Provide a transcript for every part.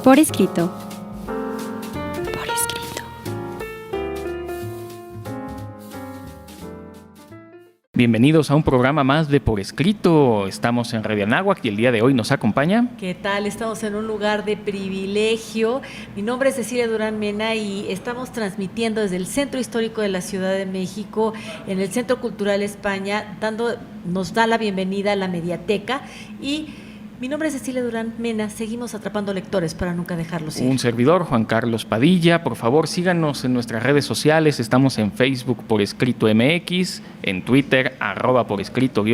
Por escrito. Por escrito. Bienvenidos a un programa más de Por Escrito. Estamos en Radio Anáhuac y el día de hoy nos acompaña... ¿Qué tal? Estamos en un lugar de privilegio. Mi nombre es Cecilia Durán Mena y estamos transmitiendo desde el Centro Histórico de la Ciudad de México, en el Centro Cultural España, nos da la bienvenida a la Mediateca y... Mi nombre es Cecilia Durán Mena, seguimos atrapando lectores para nunca dejarlos ir. Un servidor, Juan Carlos Padilla. Por favor, síganos en nuestras redes sociales. Estamos en Facebook Por Escrito MX, en Twitter, @por escrito_,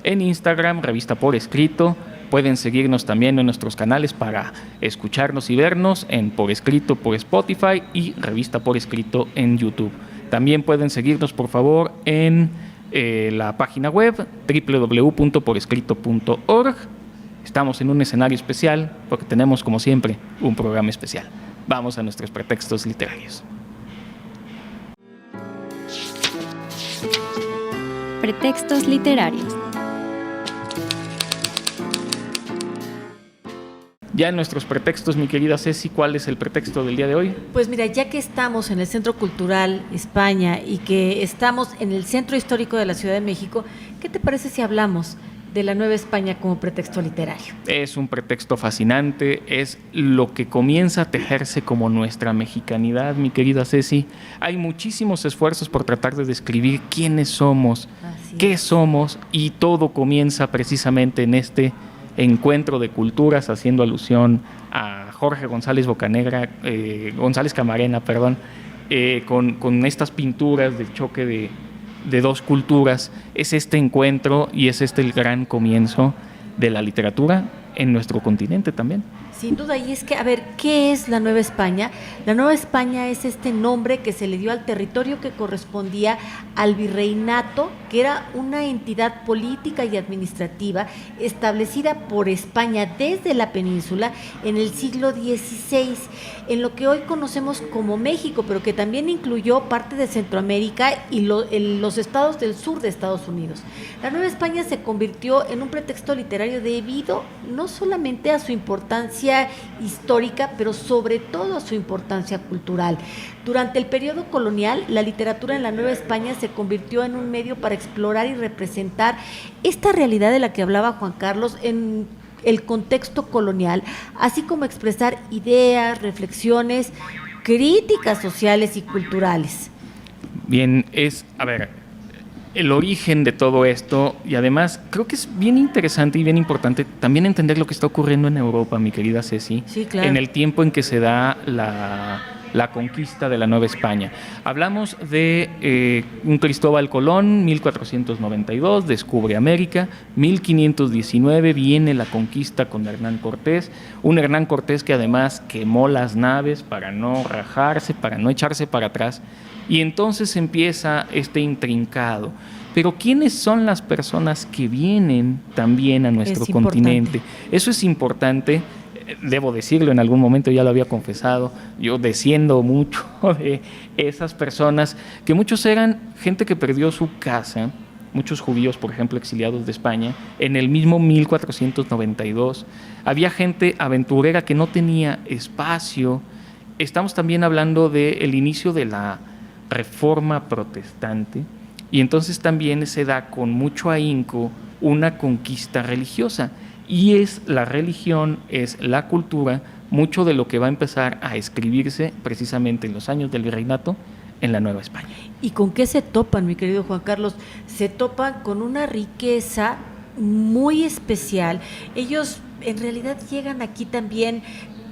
en Instagram, Revista Por Escrito. Pueden seguirnos también en nuestros canales para escucharnos y vernos en Por Escrito por Spotify y Revista Por Escrito en YouTube. También pueden seguirnos, por favor, en la página web www.porescrito.org. Estamos en un escenario especial porque tenemos, como siempre, un programa especial. Vamos a nuestros pretextos literarios. Pretextos literarios. Ya en nuestros pretextos, mi querida Ceci, ¿cuál es el pretexto del día de hoy? Pues mira, ya que estamos en el Centro Cultural España y que estamos en el Centro Histórico de la Ciudad de México, ¿qué te parece si hablamos de la Nueva España como pretexto literario? Es un pretexto fascinante, es lo que comienza a tejerse como nuestra mexicanidad, mi querida Ceci. Hay muchísimos esfuerzos por tratar de describir quiénes somos, qué somos, y todo comienza precisamente en este encuentro de culturas, haciendo alusión a Jorge González Camarena, con estas pinturas del choque de dos culturas. Es este encuentro y es este el gran comienzo de la literatura en nuestro continente también. Sin duda, y es que, a ver, ¿qué es la Nueva España? La Nueva España es este nombre que se le dio al territorio que correspondía al virreinato, que era una entidad política y administrativa establecida por España desde la península en el siglo XVI, en lo que hoy conocemos como México, pero que también incluyó parte de Centroamérica y los estados del sur de Estados Unidos. La Nueva España se convirtió en un pretexto literario debido no solamente a su importancia histórica, pero sobre todo a su importancia cultural. Durante el periodo colonial, la literatura en la Nueva España se convirtió en un medio para explorar y representar esta realidad de la que hablaba Juan Carlos en el contexto colonial, así como expresar ideas, reflexiones, críticas sociales y culturales. Bien, el origen de todo esto, y además creo que es bien interesante y bien importante también entender lo que está ocurriendo en Europa, mi querida Ceci. Sí, claro. En el tiempo en que se da la conquista de la Nueva España. Hablamos de un Cristóbal Colón, 1492, descubre América, 1519 viene la conquista con Hernán Cortés, un Hernán Cortés que además quemó las naves para no rajarse, para no echarse para atrás, y entonces empieza este intrincado. Pero ¿quiénes son las personas que vienen también a nuestro continente? Eso es importante. Debo decirlo, en algún momento ya lo había confesado, yo desciendo mucho de esas personas, que muchos eran gente que perdió su casa, muchos judíos, por ejemplo, exiliados de España, en el mismo 1492. Había gente aventurera que no tenía espacio. Estamos también hablando del inicio de la Reforma Protestante, y entonces también se da con mucho ahínco una conquista religiosa. Y es la religión, es la cultura, mucho de lo que va a empezar a escribirse precisamente en los años del virreinato en la Nueva España. ¿Y con qué se topan, mi querido Juan Carlos? Se topan con una riqueza muy especial. Ellos en realidad llegan aquí también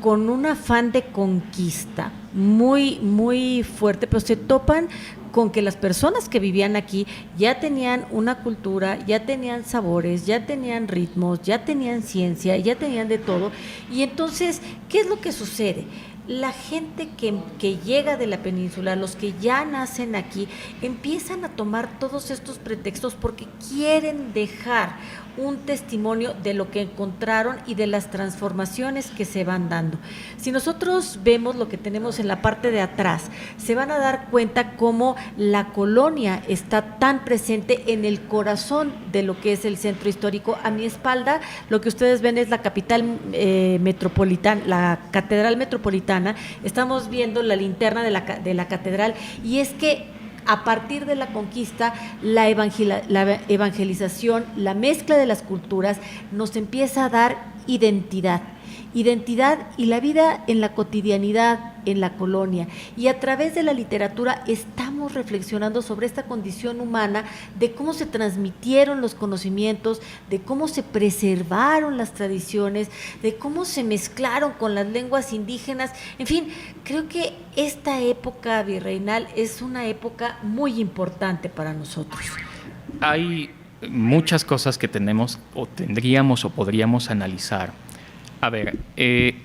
con un afán de conquista muy, muy fuerte, pero se topan con que las personas que vivían aquí ya tenían una cultura, ya tenían sabores, ya tenían ritmos, ya tenían ciencia, ya tenían de todo. Y entonces, ¿qué es lo que sucede? la gente que llega de la península, los que ya nacen aquí, empiezan a tomar todos estos pretextos porque quieren dejar un testimonio de lo que encontraron y de las transformaciones que se van dando. Si nosotros vemos lo que tenemos en la parte de atrás, se van a dar cuenta cómo la colonia está tan presente en el corazón de lo que es el centro histórico. A mi espalda, lo que ustedes ven es la capital metropolitana, la catedral metropolitana. Estamos viendo la linterna de la catedral, y es que a partir de la conquista, la evangelización, la mezcla de las culturas nos empieza a dar identidad y la vida en la cotidianidad en la colonia, y a través de la literatura estamos reflexionando sobre esta condición humana, de cómo se transmitieron los conocimientos, de cómo se preservaron las tradiciones, de cómo se mezclaron con las lenguas indígenas. En fin, creo que esta época virreinal es una época muy importante para nosotros. Hay muchas cosas que tenemos o tendríamos o podríamos analizar. A ver,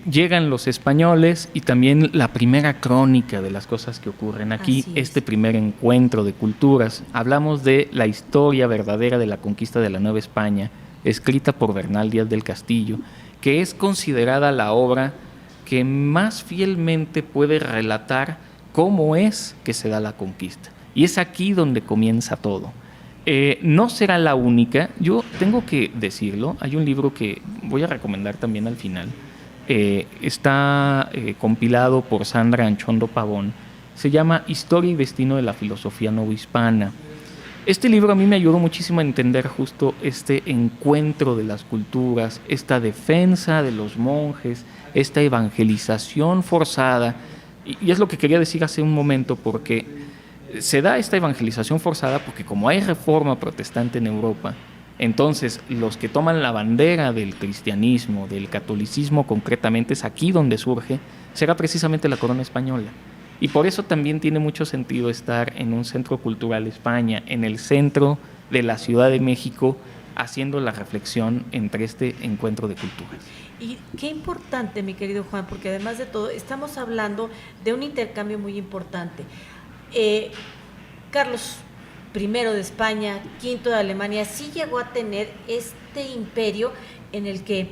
llegan los españoles y también la primera crónica de las cosas que ocurren aquí, este primer encuentro de culturas. Hablamos de la historia verdadera de la conquista de la Nueva España, escrita por Bernal Díaz del Castillo, que es considerada la obra que más fielmente puede relatar cómo es que se da la conquista. Y es aquí donde comienza todo. No será la única, yo tengo que decirlo, hay un libro que voy a recomendar también al final, está compilado por Sandra Anchondo Pavón, se llama Historia y Destino de la Filosofía Novohispana. Este libro a mí me ayudó muchísimo a entender justo este encuentro de las culturas, esta defensa de los monjes, esta evangelización forzada, y es lo que quería decir hace un momento, porque se da esta evangelización forzada porque como hay reforma protestante en Europa, entonces los que toman la bandera del cristianismo, del catolicismo concretamente, es aquí donde surge, será precisamente la corona española. Y por eso también tiene mucho sentido estar en un centro cultural España, en el centro de la Ciudad de México, haciendo la reflexión entre este encuentro de culturas. Y qué importante, mi querido Juan, porque además de todo, estamos hablando de un intercambio muy importante. Carlos I de España, V de Alemania, sí llegó a tener este imperio en el que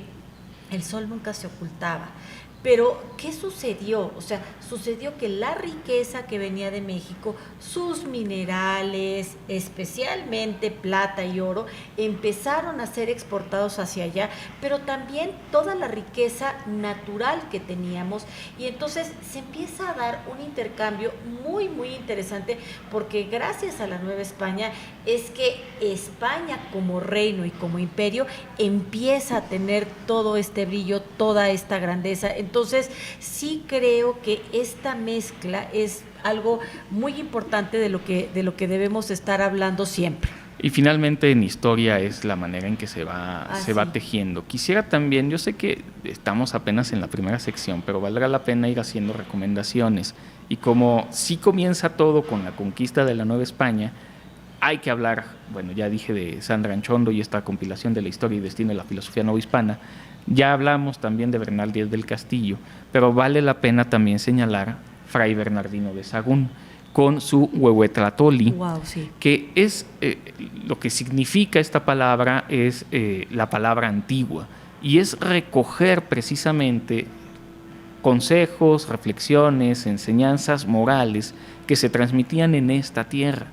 el sol nunca se ocultaba. Pero, ¿qué sucedió? O sea, sucedió que la riqueza que venía de México, sus minerales, especialmente plata y oro, empezaron a ser exportados hacia allá, pero también toda la riqueza natural que teníamos, y entonces se empieza a dar un intercambio muy, muy interesante, porque gracias a la Nueva España es que España como reino y como imperio empieza a tener todo este brillo, toda esta grandeza. Entonces, sí creo que esta mezcla es algo muy importante de lo que debemos estar hablando siempre. Y finalmente en historia es la manera en que se va tejiendo. Quisiera también, yo sé que estamos apenas en la primera sección, pero valdrá la pena ir haciendo recomendaciones. Y como sí comienza todo con la conquista de la Nueva España, hay que hablar, bueno, ya dije de Sandra Anchondo y esta compilación de la historia y destino de la filosofía novohispana. Ya hablamos también de Bernal Díaz del Castillo, pero vale la pena también señalar Fray Bernardino de Sahagún con su Huehuetlatoli, wow, sí, que es lo que significa esta palabra, es la palabra antigua, y es recoger precisamente consejos, reflexiones, enseñanzas morales que se transmitían en esta tierra.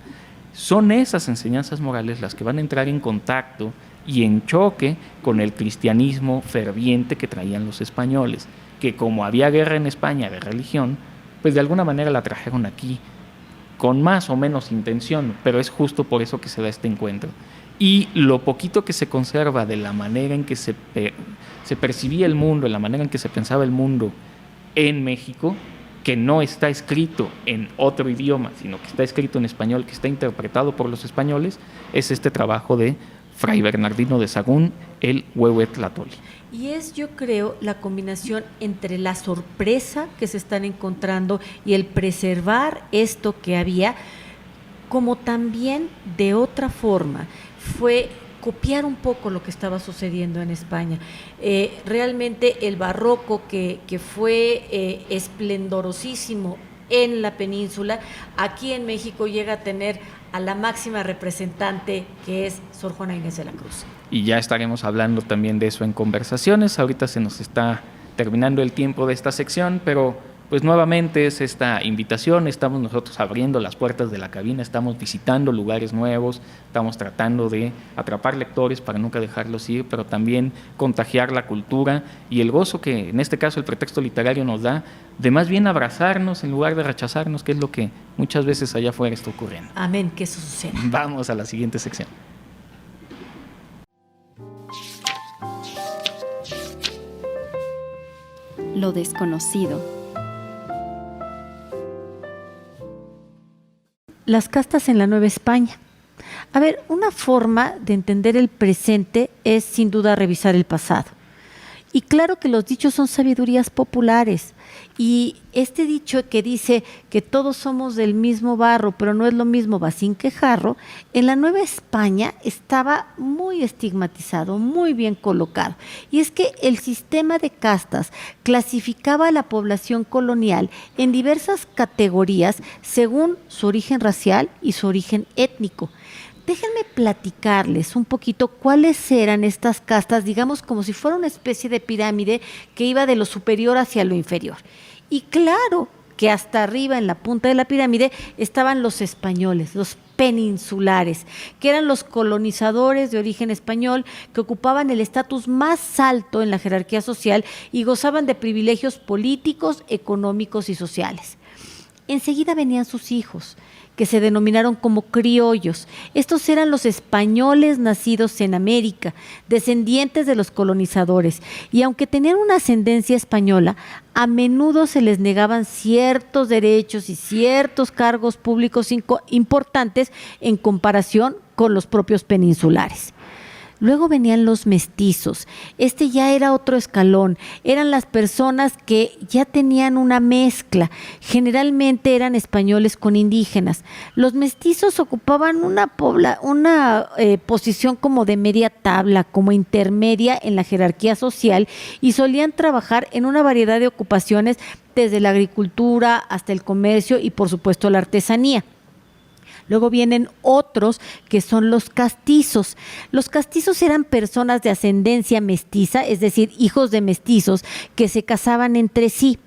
Son esas enseñanzas morales las que van a entrar en contacto y en choque con el cristianismo ferviente que traían los españoles, que como había guerra en España de religión, pues de alguna manera la trajeron aquí, con más o menos intención, pero es justo por eso que se da este encuentro. Y lo poquito que se conserva de la manera en que se percibía el mundo, de la manera en que se pensaba el mundo en México, que no está escrito en otro idioma, sino que está escrito en español, que está interpretado por los españoles, es este trabajo de Fray Bernardino de Sahagún, el Huehuetlatoli. Y es, yo creo, la combinación entre la sorpresa que se están encontrando y el preservar esto que había, como también de otra forma fue copiar un poco lo que estaba sucediendo en España. Realmente el barroco que fue esplendorosísimo en la península, aquí en México llega a tener a la máxima representante, que es Sor Juana Inés de la Cruz. Y ya estaremos hablando también de eso en conversaciones. Ahorita se nos está terminando el tiempo de esta sección, pero pues nuevamente es esta invitación. Estamos nosotros abriendo las puertas de la cabina, estamos visitando lugares nuevos, estamos tratando de atrapar lectores para nunca dejarlos ir, pero también contagiar la cultura y el gozo que en este caso el pretexto literario nos da de más bien abrazarnos en lugar de rechazarnos, que es lo que muchas veces allá afuera está ocurriendo. Amén, que eso suceda. Vamos a la siguiente sección. Lo desconocido. Las castas en la Nueva España. A ver, una forma de entender el presente es sin duda revisar el pasado. Y claro que los dichos son sabidurías populares. Y este dicho que dice que todos somos del mismo barro, pero no es lo mismo bacín que jarro, en la Nueva España estaba muy estigmatizado, muy bien colocado. Y es que el sistema de castas clasificaba a la población colonial en diversas categorías según su origen racial y su origen étnico. Déjenme platicarles un poquito cuáles eran estas castas, digamos como si fuera una especie de pirámide que iba de lo superior hacia lo inferior. Y claro que hasta arriba en la punta de la pirámide estaban los españoles, los peninsulares, que eran los colonizadores de origen español que ocupaban el estatus más alto en la jerarquía social y gozaban de privilegios políticos, económicos y sociales. Enseguida venían sus hijos, que se denominaron como criollos. Estos eran los españoles nacidos en América, descendientes de los colonizadores, y aunque tenían una ascendencia española, a menudo se les negaban ciertos derechos y ciertos cargos públicos importantes en comparación con los propios peninsulares. Luego venían los mestizos. Este ya era otro escalón. Eran las personas que ya tenían una mezcla. Generalmente eran españoles con indígenas. Los mestizos ocupaban una posición como de media tabla, como intermedia en la jerarquía social, y solían trabajar en una variedad de ocupaciones, desde la agricultura hasta el comercio y por supuesto la artesanía. Luego vienen otros que son los castizos. Los castizos eran personas de ascendencia mestiza, es decir, hijos de mestizos que se casaban entre sí.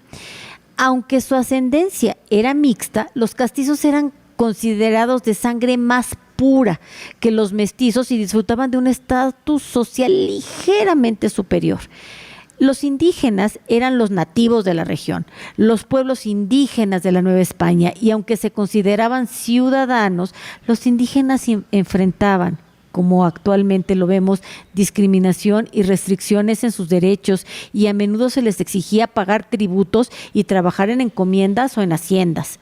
Aunque su ascendencia era mixta, los castizos eran considerados de sangre más pura que los mestizos y disfrutaban de un estatus social ligeramente superior. Los indígenas eran los nativos de la región, los pueblos indígenas de la Nueva España, y aunque se consideraban ciudadanos, los indígenas enfrentaban, como actualmente lo vemos, discriminación y restricciones en sus derechos, y a menudo se les exigía pagar tributos y trabajar en encomiendas o en haciendas.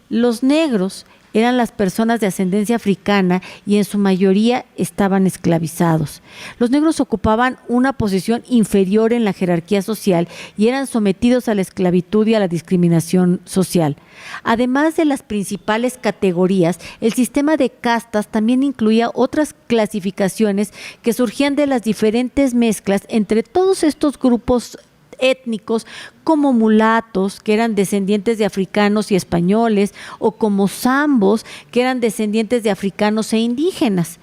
Los negros eran las personas de ascendencia africana y en su mayoría estaban esclavizados. Los negros ocupaban una posición inferior en la jerarquía social y eran sometidos a la esclavitud y a la discriminación social. Además de las principales categorías, el sistema de castas también incluía otras clasificaciones que surgían de las diferentes mezclas entre todos estos grupos étnicos, como mulatos, que eran descendientes de africanos y españoles, o como zambos, que eran descendientes de africanos e indígenas.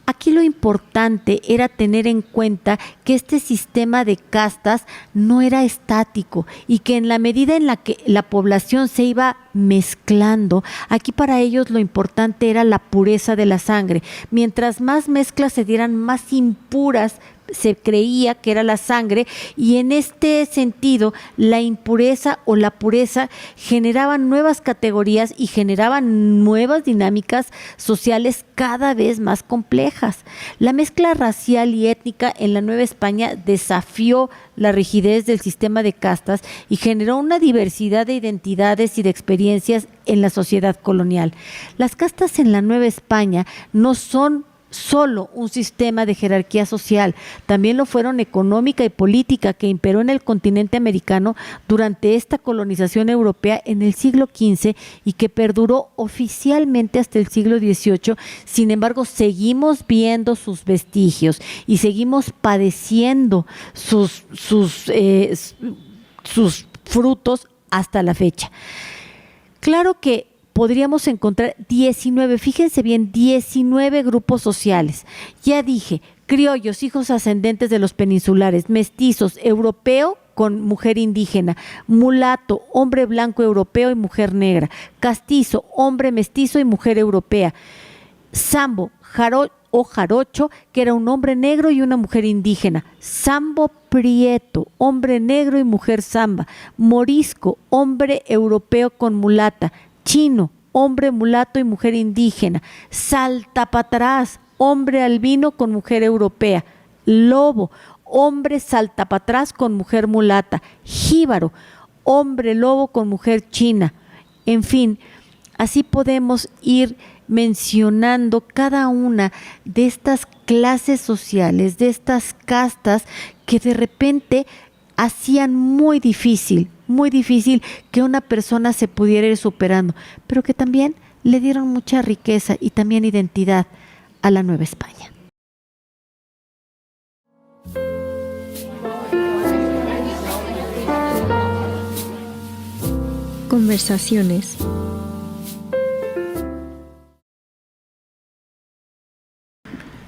Aquí lo importante era tener en cuenta que este sistema de castas no era estático y que en la medida en la que la población se iba mezclando, aquí para ellos lo importante era la pureza de la sangre. Mientras más mezclas se dieran, más impuras se creía que era la sangre, y en este sentido la impureza o la pureza generaban nuevas categorías y generaban nuevas dinámicas sociales cada vez más complejas. La mezcla racial y étnica en la Nueva España desafió la rigidez del sistema de castas y generó una diversidad de identidades y de experiencias en la sociedad colonial. Las castas en la Nueva España no son solo un sistema de jerarquía social, también lo fueron económica y política que imperó en el continente americano durante esta colonización europea en el siglo XV y que perduró oficialmente hasta el siglo XVIII. Sin embargo, seguimos viendo sus vestigios y seguimos padeciendo sus frutos hasta la fecha. Claro que podríamos encontrar 19, fíjense bien, 19 grupos sociales. Ya dije, criollos, hijos ascendentes de los peninsulares, mestizos, europeo con mujer indígena, mulato, hombre blanco europeo y mujer negra, castizo, hombre mestizo y mujer europea, sambo, jarocho, que era un hombre negro y una mujer indígena, sambo prieto, hombre negro y mujer samba, morisco, hombre europeo con mulata, chino, hombre mulato y mujer indígena, saltapatrás, hombre albino con mujer europea, lobo, hombre saltapatrás con mujer mulata, jíbaro, hombre lobo con mujer china. En fin, así podemos ir mencionando cada una de estas clases sociales, de estas castas que de repente hacían muy difícil que una persona se pudiera ir superando, pero que también le dieron mucha riqueza y también identidad a la Nueva España. Conversaciones.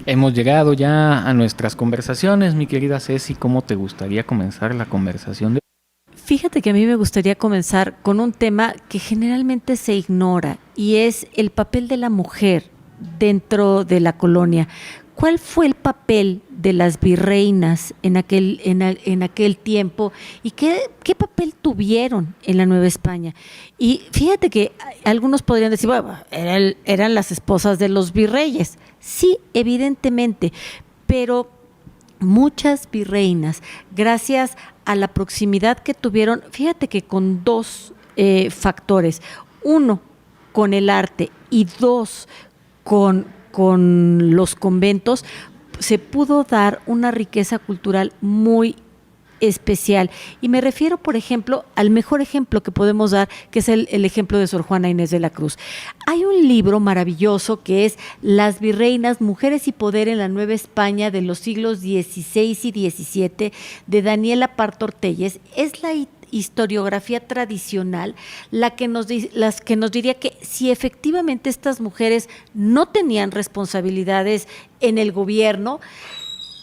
Hemos llegado ya a nuestras conversaciones, mi querida Ceci. ¿Cómo te gustaría comenzar la conversación? Fíjate que a mí me gustaría comenzar con un tema que generalmente se ignora y es el papel de la mujer dentro de la colonia. ¿Cuál fue el papel de las virreinas en aquel tiempo y qué papel tuvieron en la Nueva España? Y fíjate que algunos podrían decir, bueno, eran las esposas de los virreyes. Sí, evidentemente, pero muchas virreinas, gracias a la proximidad que tuvieron, fíjate que con dos factores, uno, con el arte y dos, con los conventos, se pudo dar una riqueza cultural muy especial. Y me refiero, por ejemplo, al mejor ejemplo que podemos dar, que es el ejemplo de Sor Juana Inés de la Cruz. Hay un libro maravilloso que es Las Virreinas, Mujeres y Poder en la Nueva España de los siglos XVI y XVII, de Daniela Parto Ortelles. Es la historiografía tradicional las que nos diría que si efectivamente estas mujeres no tenían responsabilidades en el gobierno,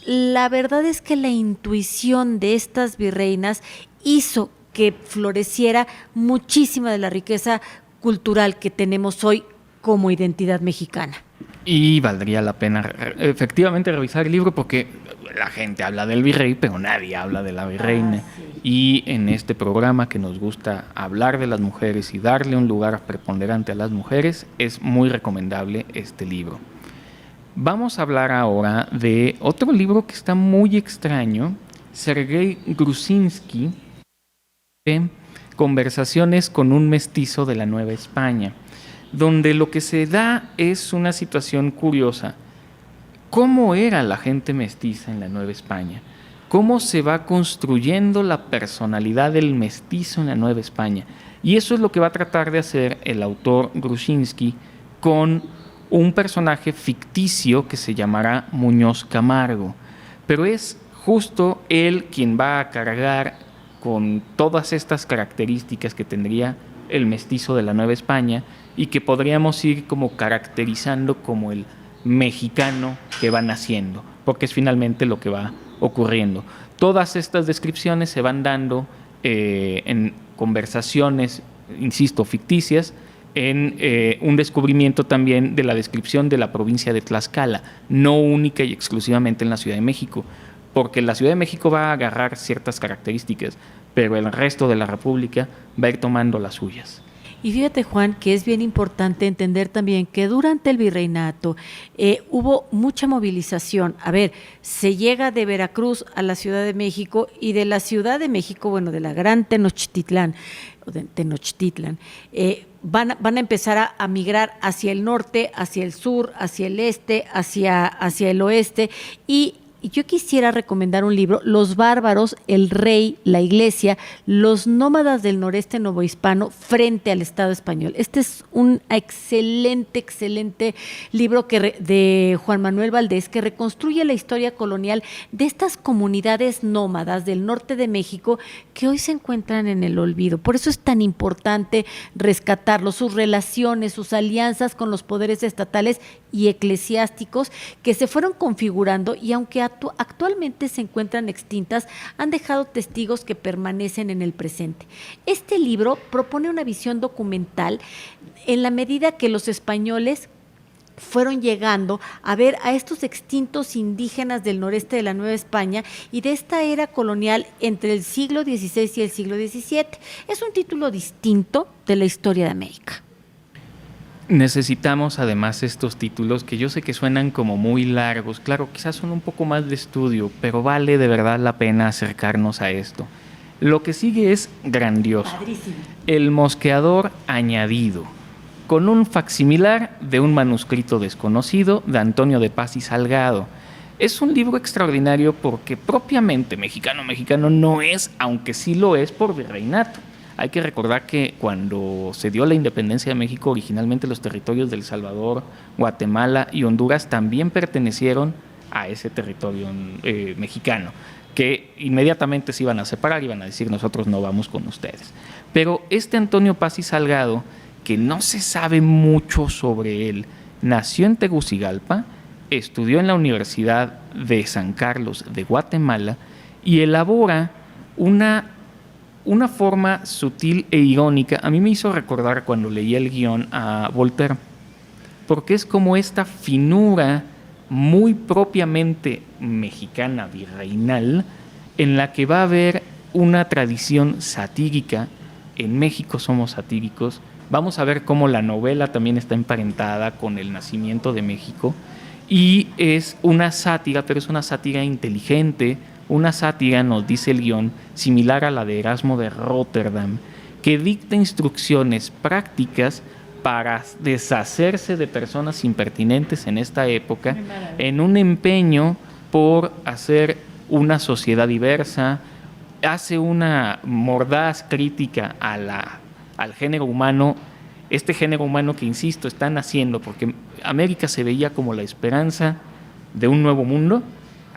la verdad es que la intuición de estas virreinas hizo que floreciera muchísima de la riqueza cultural que tenemos hoy como identidad mexicana. Y valdría la pena efectivamente revisar el libro porque la gente habla del virrey, pero nadie habla de la virreina. Sí. Y en este programa que nos gusta hablar de las mujeres y darle un lugar preponderante a las mujeres, es muy recomendable este libro. Vamos a hablar ahora de otro libro que está muy extraño, Sergei Gruzinski, de Conversaciones con un mestizo de la Nueva España, donde lo que se da es una situación curiosa. ¿Cómo era la gente mestiza en la Nueva España? ¿Cómo se va construyendo la personalidad del mestizo en la Nueva España? Y eso es lo que va a tratar de hacer el autor Gruzinski con un personaje ficticio que se llamará Muñoz Camargo. Pero es justo él quien va a cargar con todas estas características que tendría el mestizo de la Nueva España y que podríamos ir como caracterizando como el mexicano que va naciendo, porque es finalmente lo que va ocurriendo. Todas estas descripciones se van dando en conversaciones, insisto, ficticias, en un descubrimiento también de la descripción de la provincia de Tlaxcala, no única y exclusivamente en la Ciudad de México, porque la Ciudad de México va a agarrar ciertas características, pero el resto de la República va a ir tomando las suyas. Y fíjate, Juan, que es bien importante entender también que durante el virreinato hubo mucha movilización. A ver, se llega de Veracruz a la Ciudad de México y de la Ciudad de México, bueno, de la gran Tenochtitlan, van a empezar a migrar hacia el norte, hacia el sur, hacia el este, hacia el oeste. Y yo quisiera recomendar un libro, Los bárbaros, el rey, la iglesia, los nómadas del noreste novohispano frente al Estado español. Este es un excelente libro de Juan Manuel Valdés, que reconstruye la historia colonial de estas comunidades nómadas del norte de México que hoy se encuentran en el olvido. Por eso es tan importante rescatarlos, sus relaciones, sus alianzas con los poderes estatales y eclesiásticos que se fueron configurando, y aunque actualmente se encuentran extintas, han dejado testigos que permanecen en el presente. Este libro propone una visión documental en la medida que los españoles fueron llegando a ver a estos extintos indígenas del noreste de la Nueva España y de esta era colonial entre el siglo XVI y el siglo XVII. Es un título distinto de la historia de América. Necesitamos además estos títulos que yo sé que suenan como muy largos, claro, quizás son un poco más de estudio, pero vale de verdad la pena acercarnos a esto. Lo que sigue es grandioso. Padrísimo. El mosqueador añadido, con un facsimilar de un manuscrito desconocido de Antonio de Paz y Salgado. Es un libro extraordinario porque propiamente mexicano no es, aunque sí lo es por virreinato. Hay que recordar que cuando se dio la independencia de México, originalmente los territorios de El Salvador, Guatemala y Honduras también pertenecieron a ese territorio mexicano, que inmediatamente se iban a separar, iban a decir nosotros no vamos con ustedes. Pero este Antonio Paz y Salgado, que no se sabe mucho sobre él, nació en Tegucigalpa, estudió en la Universidad de San Carlos de Guatemala y elabora una forma sutil e irónica. A mí me hizo recordar cuando leía el guión a Voltaire, porque es como esta finura muy propiamente mexicana, virreinal, en la que va a haber una tradición satírica. En México somos satíricos. Vamos a ver cómo la novela también está emparentada con el nacimiento de México, y es una sátira, pero es una sátira inteligente, una sátira, nos dice el guión, similar a la de Erasmo de Róterdam, que dicta instrucciones prácticas para deshacerse de personas impertinentes en esta época, en un empeño por hacer una sociedad diversa. Hace una mordaz crítica al género humano, este género humano que, insisto, está naciendo, porque América se veía como la esperanza de un nuevo mundo,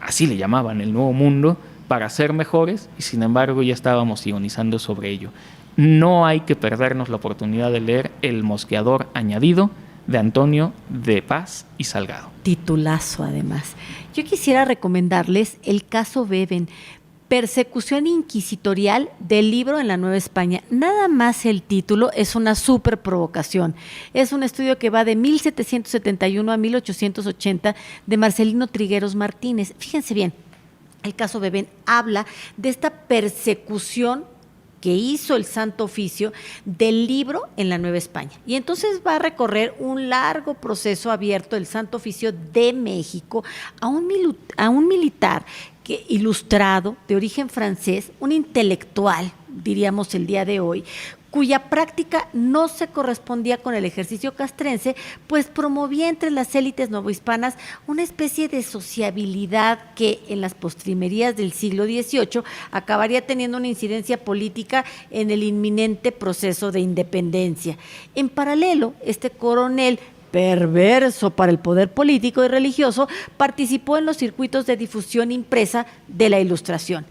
así le llamaban, el nuevo mundo, para ser mejores, y sin embargo ya estábamos ironizando sobre ello. No hay que perdernos la oportunidad de leer El mosqueador añadido de Antonio de Paz y Salgado. Titulazo, además. Yo quisiera recomendarles el caso Beben, Persecución inquisitorial del libro en la Nueva España. Nada más el título es una súper provocación. Es un estudio que va de 1771 a 1880 de Marcelino Trigueros Martínez. Fíjense bien, el caso Beben habla de esta persecución que hizo el Santo Oficio del libro en la Nueva España. Y entonces va a recorrer un largo proceso abierto del Santo Oficio de México a un militar ilustrado, de origen francés, un intelectual, diríamos el día de hoy, cuya práctica no se correspondía con el ejercicio castrense, pues promovía entre las élites novohispanas una especie de sociabilidad que en las postrimerías del siglo XVIII acabaría teniendo una incidencia política en el inminente proceso de independencia. En paralelo, este coronel perverso para el poder político y religioso, participó en los circuitos de difusión impresa de la Ilustración.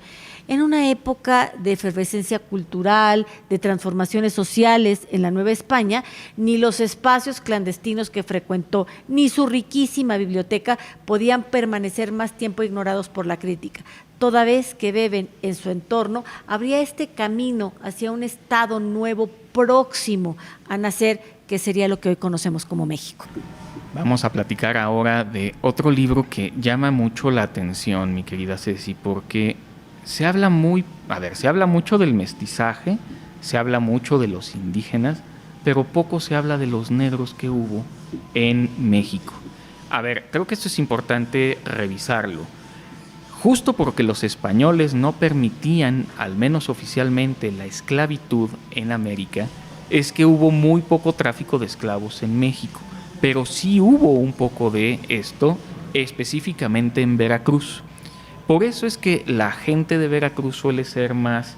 En una época de efervescencia cultural, de transformaciones sociales en la Nueva España, ni los espacios clandestinos que frecuentó, ni su riquísima biblioteca podían permanecer más tiempo ignorados por la crítica. Toda vez que Beben en su entorno, habría este camino hacia un estado nuevo próximo a nacer, que sería lo que hoy conocemos como México. Vamos a platicar ahora de otro libro que llama mucho la atención, mi querida Ceci, porque se habla mucho del mestizaje, se habla mucho de los indígenas, pero poco se habla de los negros que hubo en México. A ver, creo que esto es importante revisarlo. Justo porque los españoles no permitían, al menos oficialmente, la esclavitud en América, es que hubo muy poco tráfico de esclavos en México, pero sí hubo un poco de esto, específicamente en Veracruz. Por eso es que la gente de Veracruz suele ser más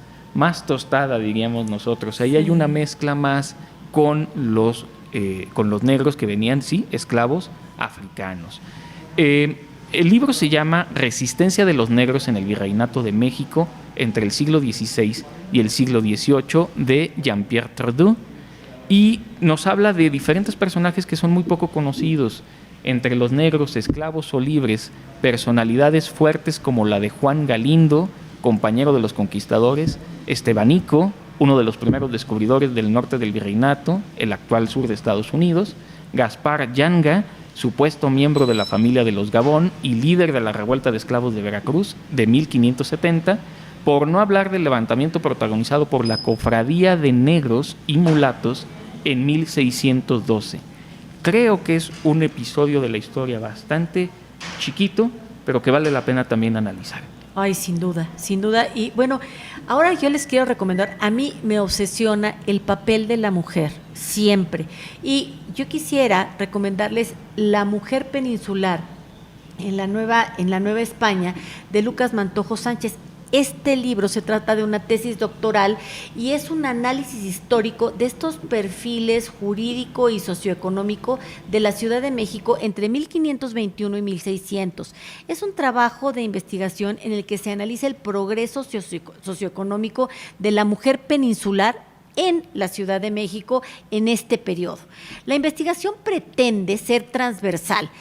tostada, diríamos nosotros. Ahí hay una mezcla más con los negros que venían, sí, esclavos africanos. El libro se llama Resistencia de los negros en el Virreinato de México entre el siglo XVI y el siglo XVIII, de Jean-Pierre Trudeau, y nos habla de diferentes personajes que son muy poco conocidos. Entre los negros, esclavos o libres, personalidades fuertes como la de Juan Galindo, compañero de los conquistadores, Estebanico, uno de los primeros descubridores del norte del Virreinato, el actual sur de Estados Unidos, Gaspar Yanga, supuesto miembro de la familia de los Gabón y líder de la revuelta de esclavos de Veracruz de 1570, por no hablar del levantamiento protagonizado por la Cofradía de Negros y Mulatos en 1612. Creo que es un episodio de la historia bastante chiquito, pero que vale la pena también analizar. Ay, sin duda, sin duda. Y bueno, ahora yo les quiero recomendar, a mí me obsesiona el papel de la mujer, siempre. Y yo quisiera recomendarles La mujer peninsular en la Nueva España, de Lucas Mantojo Sánchez. Este libro se trata de una tesis doctoral y es un análisis histórico de estos perfiles jurídico y socioeconómico de la Ciudad de México entre 1521 y 1600. Es un trabajo de investigación en el que se analiza el progreso socioeconómico de la mujer peninsular en la Ciudad de México en este periodo. La investigación pretende ser transversal,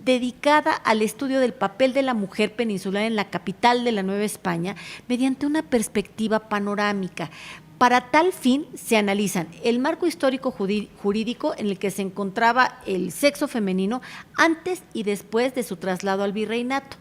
dedicada al estudio del papel de la mujer peninsular en la capital de la Nueva España mediante una perspectiva panorámica. Para tal fin se analizan el marco histórico jurídico en el que se encontraba el sexo femenino antes y después de su traslado al virreinato.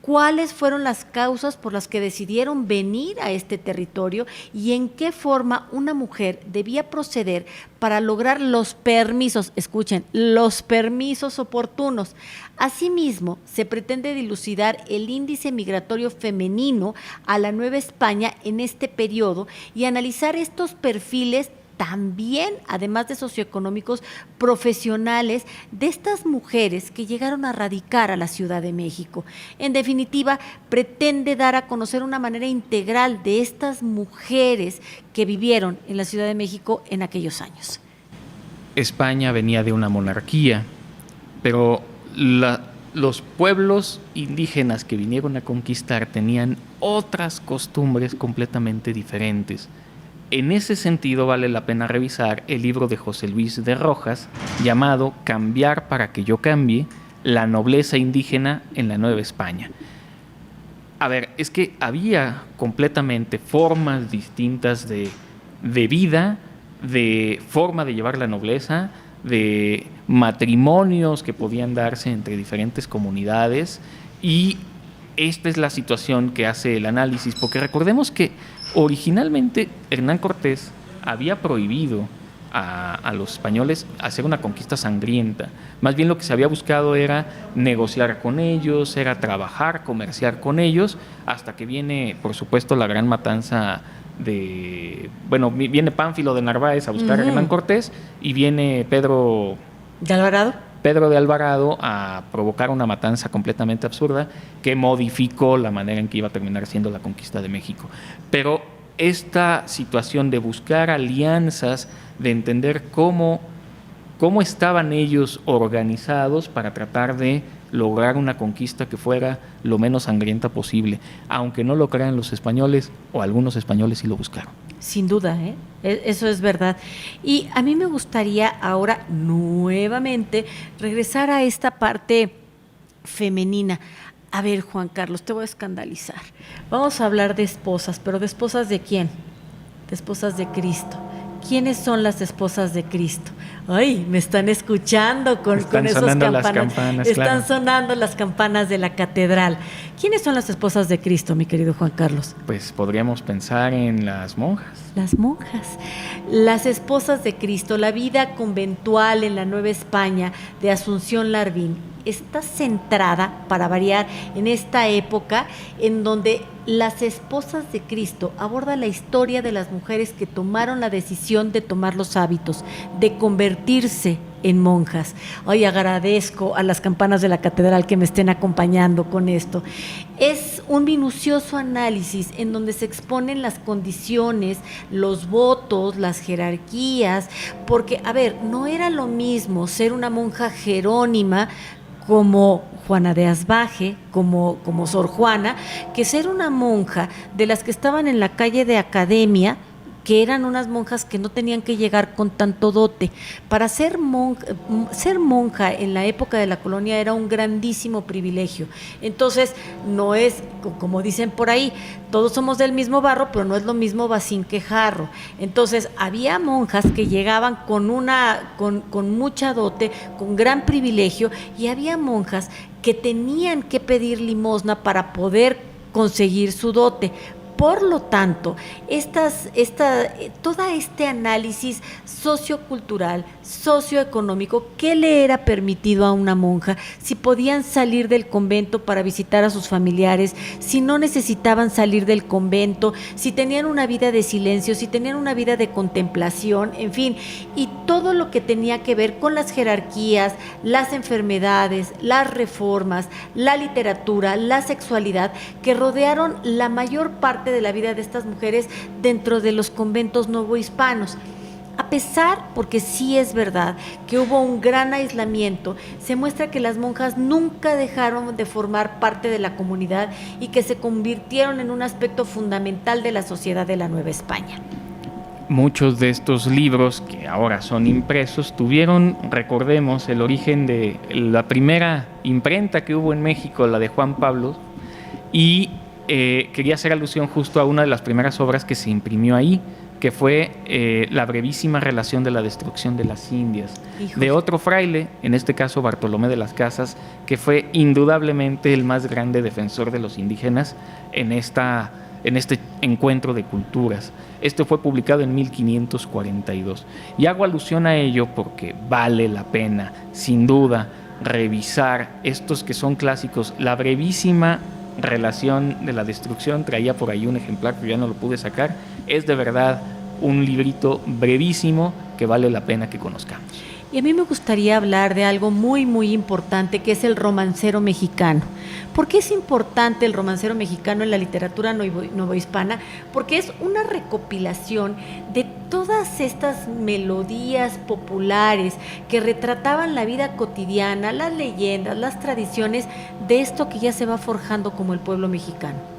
¿Cuáles fueron las causas por las que decidieron venir a este territorio y en qué forma una mujer debía proceder para lograr los permisos, escuchen, los permisos oportunos? Asimismo, se pretende dilucidar el índice migratorio femenino a la Nueva España en este periodo y analizar estos perfiles también, además de socioeconómicos, profesionales de estas mujeres que llegaron a radicar a la Ciudad de México. En definitiva, pretende dar a conocer una manera integral de estas mujeres que vivieron en la Ciudad de México en aquellos años. España venía de una monarquía, pero los pueblos indígenas que vinieron a conquistar tenían otras costumbres completamente diferentes. En ese sentido, vale la pena revisar el libro de José Luis de Rojas, llamado Cambiar para que yo cambie, la nobleza indígena en la Nueva España. A ver, es que había completamente formas distintas de vida, de forma de llevar la nobleza, de matrimonios que podían darse entre diferentes comunidades, y esta es la situación que hace el análisis, porque recordemos que originalmente Hernán Cortés había prohibido a los españoles hacer una conquista sangrienta. Más bien lo que se había buscado era negociar con ellos, era trabajar, comerciar con ellos, hasta que viene, por supuesto, la gran matanza viene Pánfilo de Narváez a buscar a Hernán Cortés, y viene Pedro de Alvarado a provocar una matanza completamente absurda que modificó la manera en que iba a terminar siendo la conquista de México. Pero esta situación de buscar alianzas, de entender cómo estaban ellos organizados para tratar de lograr una conquista que fuera lo menos sangrienta posible, aunque no lo crean los españoles, o algunos españoles sí lo buscaron. Sin duda, eso es verdad. Y a mí me gustaría ahora nuevamente regresar a esta parte femenina. A ver, Juan Carlos, te voy a escandalizar. Vamos a hablar de esposas, pero ¿de esposas de quién? De esposas de Cristo. ¿Quiénes son las esposas de Cristo? Ay, me están escuchando con esos campanas. Las campanas, están claro. Sonando las campanas de la catedral. ¿Quiénes son las esposas de Cristo, mi querido Juan Carlos? Pues podríamos pensar en las monjas. Las monjas, las esposas de Cristo, la vida conventual en la Nueva España de Asunción Lardín. está centrada, para variar, en esta época en donde Las Esposas de Cristo aborda la historia de las mujeres que tomaron la decisión de tomar los hábitos, de convertirse en monjas. Hoy agradezco a las campanas de la catedral que me estén acompañando con esto. Es un minucioso análisis en donde se exponen las condiciones, los votos, las jerarquías, porque, a ver, no era lo mismo ser una monja jerónima como Juana de Asbaje, como Sor Juana, que ser una monja de las que estaban en la calle de Academia, que eran unas monjas que no tenían que llegar con tanto dote. Para ser monja en la época de la colonia era un grandísimo privilegio. Entonces, no es, como dicen por ahí, todos somos del mismo barro, pero no es lo mismo bacín que jarro. Entonces, había monjas que llegaban con mucha dote, con gran privilegio, y había monjas que tenían que pedir limosna para poder conseguir su dote. Por lo tanto, todo este análisis sociocultural, socioeconómico, ¿qué le era permitido a una monja? Si podían salir del convento para visitar a sus familiares, si no necesitaban salir del convento, si tenían una vida de silencio, si tenían una vida de contemplación, en fin, y todo lo que tenía que ver con las jerarquías, las enfermedades, las reformas, la literatura, la sexualidad, que rodearon la mayor parte de la vida de estas mujeres dentro de los conventos novohispanos. A pesar, porque sí es verdad, que hubo un gran aislamiento, se muestra que las monjas nunca dejaron de formar parte de la comunidad y que se convirtieron en un aspecto fundamental de la sociedad de la Nueva España. Muchos de estos libros que ahora son impresos tuvieron, recordemos, el origen de la primera imprenta que hubo en México, la de Juan Pablo, y quería hacer alusión justo a una de las primeras obras que se imprimió ahí, que fue La brevísima relación de la destrucción de las Indias, de otro fraile, en este caso Bartolomé de las Casas, que fue indudablemente el más grande defensor de los indígenas en este encuentro de culturas. Esto fue publicado en 1542. Y hago alusión a ello porque vale la pena, sin duda, revisar estos que son clásicos. La brevísima relación de la destrucción, traía por ahí un ejemplar, pero ya no lo pude sacar. Es de verdad un librito brevísimo que vale la pena que conozcamos. Y a mí me gustaría hablar de algo muy, muy importante, que es el romancero mexicano. ¿Por qué es importante el romancero mexicano en la literatura novohispana? Porque es una recopilación de todas estas melodías populares que retrataban la vida cotidiana, las leyendas, las tradiciones de esto que ya se va forjando como el pueblo mexicano.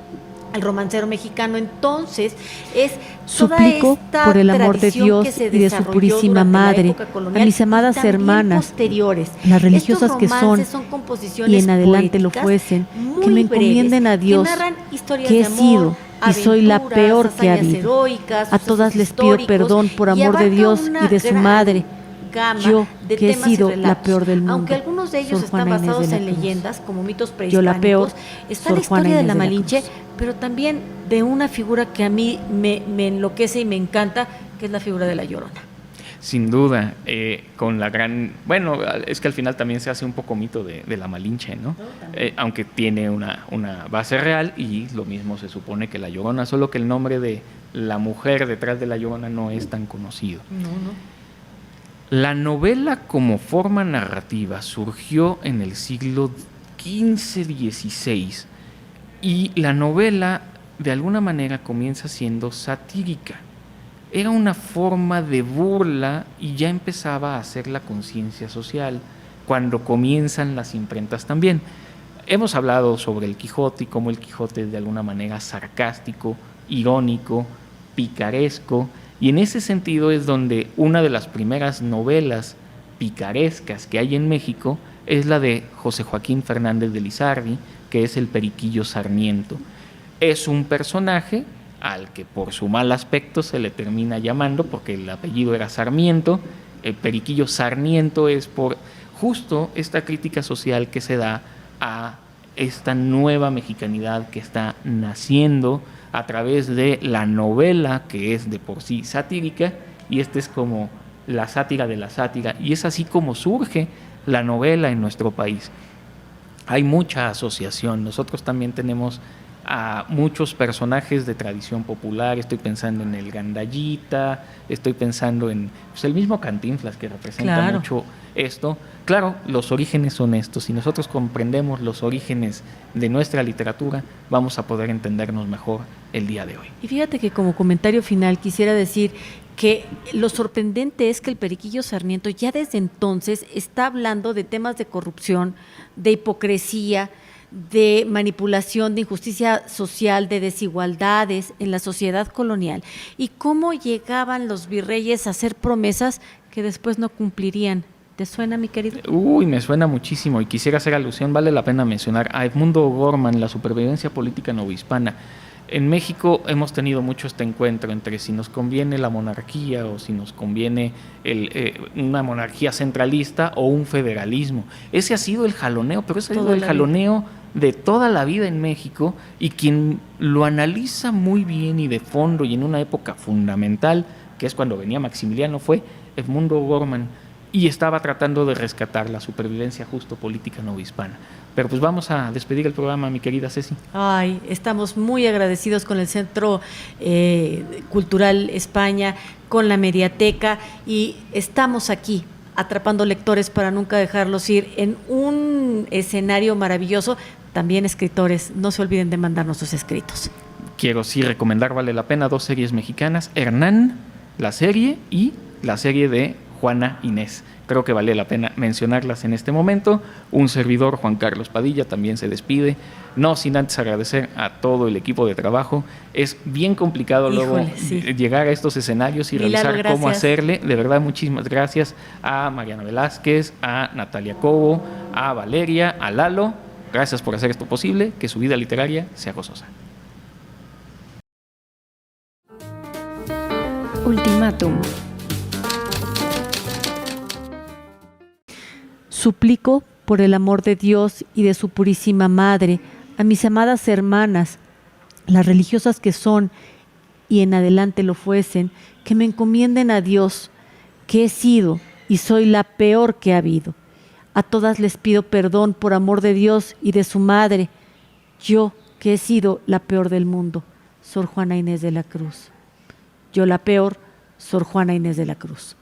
El romancero mexicano, entonces, es toda Suplico esta por el amor de tradición Dios que se y de su desarrolló purísima durante la Madre, época colonial, a mis amadas y también hermanas, posteriores. las religiosas que Estos romances son y composiciones en adelante lo poéticas fuesen, muy que me breves, encomienden a Dios, que narran historias que he de amor, sido y soy la aventuras, peor que ha hazañas habido. heroicas, A todas sucesos les pido históricos, perdón por y amor de abarca Dios una y de su gran madre. gama Yo, de que he temas y sido la relatos. peor del mundo. Aunque algunos de ellos Sor están Juana Inés de basados la en Cruz. leyendas, como mitos Yo la peor, prehispánicos, está Sor la Juana historia de Inés la de la Malinche, Cruz. pero también de una figura que a mí me enloquece y me encanta, que es la figura de la Llorona. Sin duda, con la gran... Bueno, es que al final también se hace un poco mito de la Malinche, ¿no? Aunque tiene una base real, y lo mismo se supone que la Llorona, solo que el nombre de la mujer detrás de la Llorona no es tan conocido. No. La novela como forma narrativa surgió en el siglo XV-XVI, y la novela de alguna manera comienza siendo satírica. Era una forma de burla y ya empezaba a hacer la conciencia social cuando comienzan las imprentas también. Hemos hablado sobre el Quijote y cómo el Quijote es de alguna manera sarcástico, irónico, picaresco, y en ese sentido es donde una de las primeras novelas picarescas que hay en México es la de José Joaquín Fernández de Lizardi, que es el Periquillo Sarmiento. Es un personaje al que por su mal aspecto se le termina llamando, porque el apellido era Sarmiento. El Periquillo Sarmiento es por justo esta crítica social que se da a esta nueva mexicanidad que está naciendo a través de la novela, que es de por sí satírica, y esta es como la sátira de la sátira, y es así como surge la novela en nuestro país. hay mucha asociación. Nosotros también tenemos a muchos personajes de tradición popular. Estoy pensando en el Gandallita, estoy pensando en pues, el mismo Cantinflas, que representa mucho esto. Claro, los orígenes son estos. Si nosotros comprendemos los orígenes de nuestra literatura, vamos a poder entendernos mejor el día de hoy. Y fíjate que como comentario final quisiera decir que lo sorprendente es que el Periquillo Sarmiento ya desde entonces está hablando de temas de corrupción, de hipocresía, de manipulación, de injusticia social, de desigualdades en la sociedad colonial, y cómo llegaban los virreyes a hacer promesas que después no cumplirían. ¿Te suena, mi querido? Uy, me suena muchísimo, y quisiera hacer alusión, vale la pena mencionar a Edmundo O'Gorman, La supervivencia política novohispana. En México hemos tenido mucho este encuentro entre si nos conviene la monarquía o si nos conviene una monarquía centralista o un federalismo. Ese ha sido el jaloneo, pero ese ha sido el jaloneo de toda la vida en México, y quien lo analiza muy bien y de fondo y en una época fundamental, que es cuando venía Maximiliano, fue Edmundo O'Gorman, y estaba tratando de rescatar la supervivencia justo política novohispana. Pero pues vamos a despedir el programa, mi querida Ceci. Ay, estamos muy agradecidos con el Centro Cultural España, con la Mediateca, y estamos aquí atrapando lectores para nunca dejarlos ir en un escenario maravilloso. También escritores, no se olviden de mandarnos sus escritos. Quiero sí recomendar, vale la pena, 2 series mexicanas, Hernán, la serie, y la serie de Juana Inés. Creo que vale la pena mencionarlas en este momento. Un servidor, Juan Carlos Padilla, también se despide, no sin antes agradecer a todo el equipo de trabajo. Es bien complicado luego llegar a estos escenarios y revisar cómo hacerle. De verdad, muchísimas gracias a Mariana Velázquez, a Natalia Cobo, a Valeria, a Lalo. Gracias por hacer esto posible, que su vida literaria sea gozosa. Ultimátum. Suplico por el amor de Dios y de su purísima Madre a mis amadas hermanas, las religiosas que son y en adelante lo fuesen, que me encomienden a Dios, que he sido y soy la peor que ha habido. A todas les pido perdón por amor de Dios y de su Madre, yo que he sido la peor del mundo, Sor Juana Inés de la Cruz. Yo la peor, Sor Juana Inés de la Cruz.